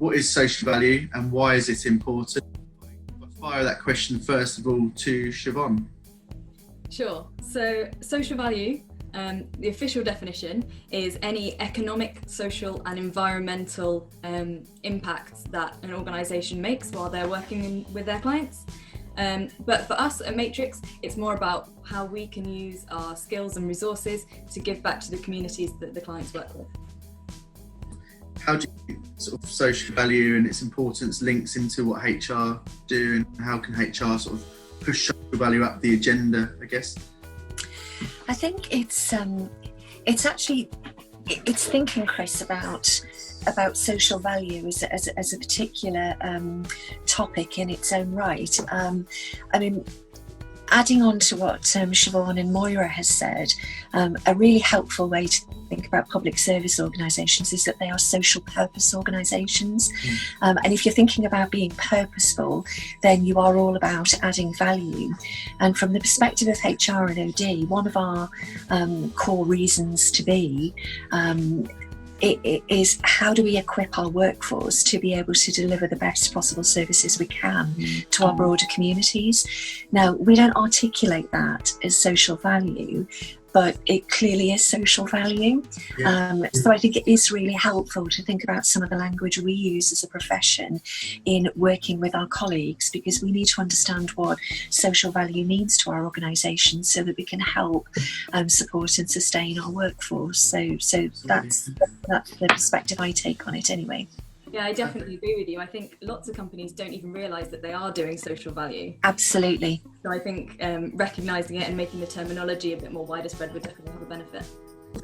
what is social value and why is it important? I'll fire that question first of all to Siobhan. Sure. So social value, the official definition is any economic, social and environmental impact that an organisation makes while they're working with their clients. But for us at Matrix, it's more about how we can use our skills and resources to give back to the communities that the clients work with. How do you sort of social value and its importance links into what HR do, and how can HR sort of push social value up the agenda, I guess? I think it's thinking, Chris, about social value as a particular topic in its own right. I mean, adding on to what Siobhan and Moira has said, a really helpful way to think about public service organisations is that they are social purpose organisations. And if you're thinking about being purposeful, then you are all about adding value. And from the perspective of HR and OD, one of our core reasons to be it is how do we equip our workforce to be able to deliver the best possible services we can to our broader communities. Now, we don't articulate that as social value, but it clearly is social value. So I think it is really helpful to think about some of the language we use as a profession in working with our colleagues, because we need to understand what social value means to our organisation so that we can help support and sustain our workforce. So that's the perspective I take on it anyway. Yeah, I definitely agree with you. I think lots of companies don't even realise that they are doing social value. Absolutely. So I think recognising it and making the terminology a bit more widespread would definitely have a benefit.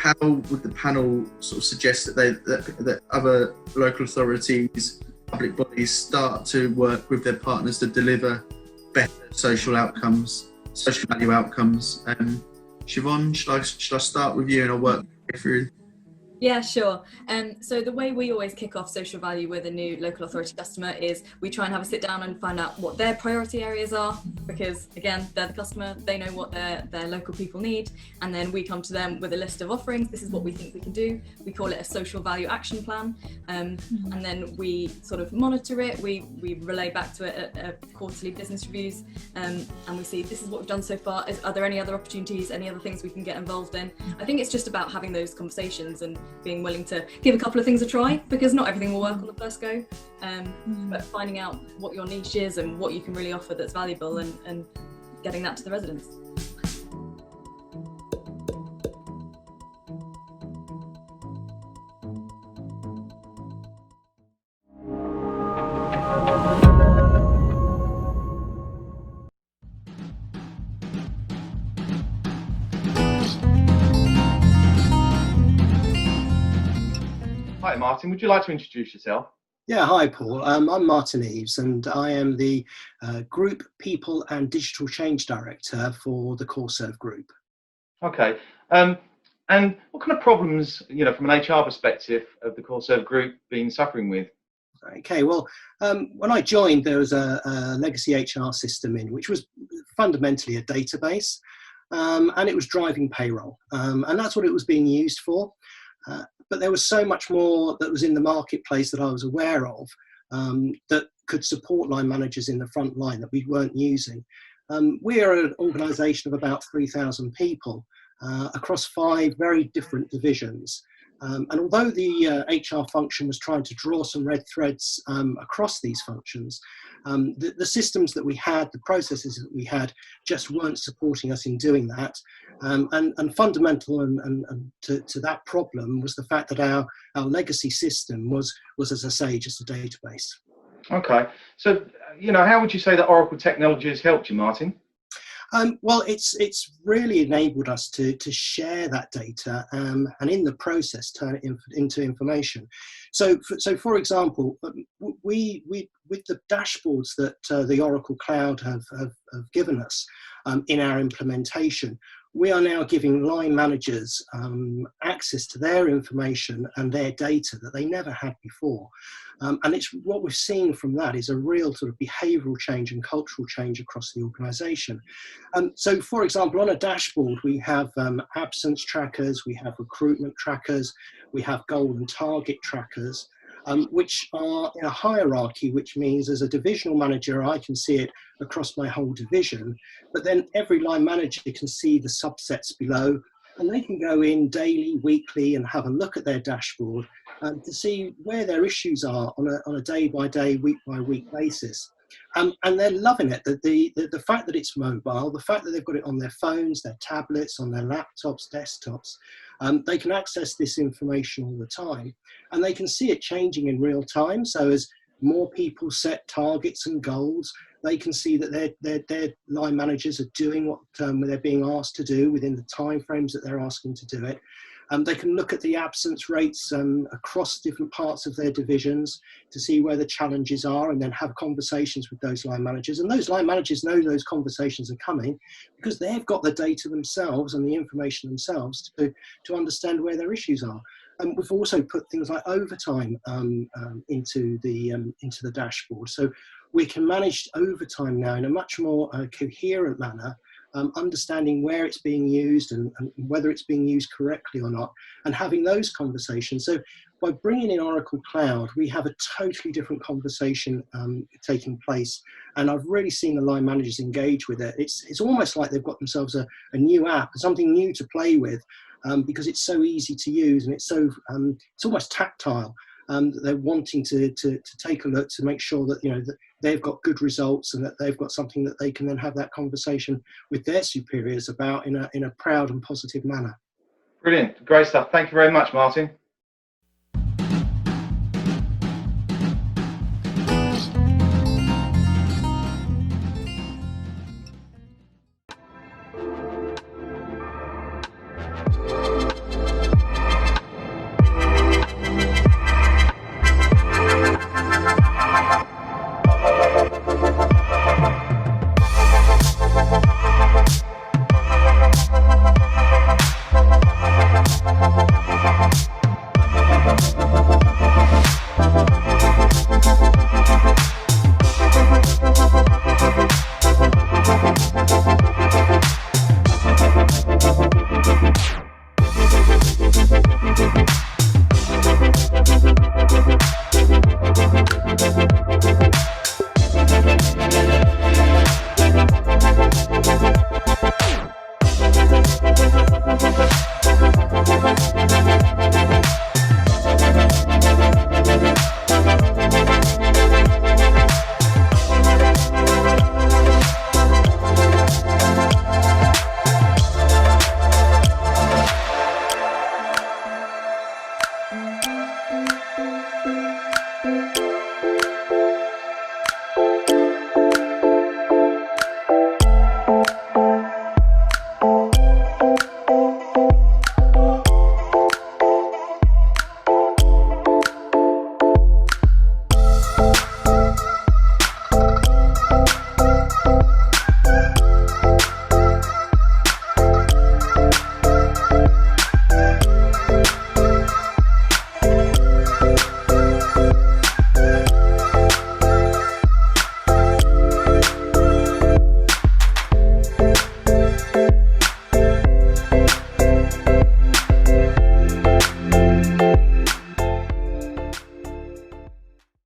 How would the panel sort of suggest that other local authorities, public bodies start to work with their partners to deliver better social outcomes, social value outcomes? Siobhan, should I start with you and I'll work through? Yeah, sure. So the way we always kick off social value with a new local authority customer is we try and have a sit down and find out what their priority areas are, because again, they're the customer, they know what their local people need, and then we come to them with a list of offerings. This is what we think we can do. We call it a social value action plan, and then we sort of monitor it. We relay back to it at quarterly business reviews, and we see this is what we've done so far. Are there any other opportunities, any other things we can get involved in? I think it's just about having those conversations and being willing to give a couple of things a try, because not everything will work on the first go, but finding out what your niche is and what you can really offer that's valuable, and getting that to the residents. Hi Martin, would you like to introduce yourself? Yeah, hi Paul. I'm Martin Eves and I am the Group People and Digital Change Director for the CoreServe Group. Okay, and what kind of problems, from an HR perspective, of the CoreServe Group been suffering with? Okay, well, when I joined, there was a legacy HR system which was fundamentally a database, and it was driving payroll, and that's what it was being used for. But there was so much more that was in the marketplace that I was aware of that could support line managers in the front line that we weren't using. We are an organisation of about 3,000 people across 5 very different divisions. And although the HR function was trying to draw some red threads across these functions, the systems that we had, the processes that we had, just weren't supporting us in doing that. And fundamental and to that problem was the fact that our legacy system was, as I say, just a database. Okay, so how would you say that Oracle technology has helped you, Martin? Well, it's really enabled us to share that data and in the process turn it into information. So for example, we with the dashboards that the Oracle Cloud have given us in our implementation, we are now giving line managers access to their information and their data that they never had before. And it's what we've seen from that is a real sort of behavioural change and cultural change across the organisation. So, for example, on a dashboard, we have absence trackers, we have recruitment trackers, we have goal and target trackers. which are in a hierarchy, which means as a divisional manager, I can see it across my whole division, but then every line manager can see the subsets below, and they can go in daily, weekly, and have a look at their dashboard to see where their issues are on a day-by-day, week-by-week basis. And they're loving it. The fact that it's mobile, the fact that they've got it on their phones, their tablets, on their laptops, desktops, they can access this information all the time, and they can see it changing in real time. So as more people set targets and goals, they can see that their line managers are doing what they're being asked to do within the timeframes that they're asking to do it. They can look at the absence rates across different parts of their divisions to see where the challenges are, and then have conversations with those line managers. And those line managers know those conversations are coming because they've got the data themselves and the information themselves to understand where their issues are. And we've also put things like overtime into the dashboard, so we can manage overtime now in a much more coherent manner, understanding where it's being used and whether it's being used correctly or not, and having those conversations. So by bringing in Oracle Cloud, we have a totally different conversation taking place, and I've really seen the line managers engage with it. It's almost like they've got themselves a new app, something new to play with, because it's so easy to use, and it's almost tactile. That they're wanting to take a look to make sure that that they've got good results, and that they've got something that they can then have that conversation with their superiors about in a proud and positive manner. Brilliant, great stuff. Thank you very much, Martin.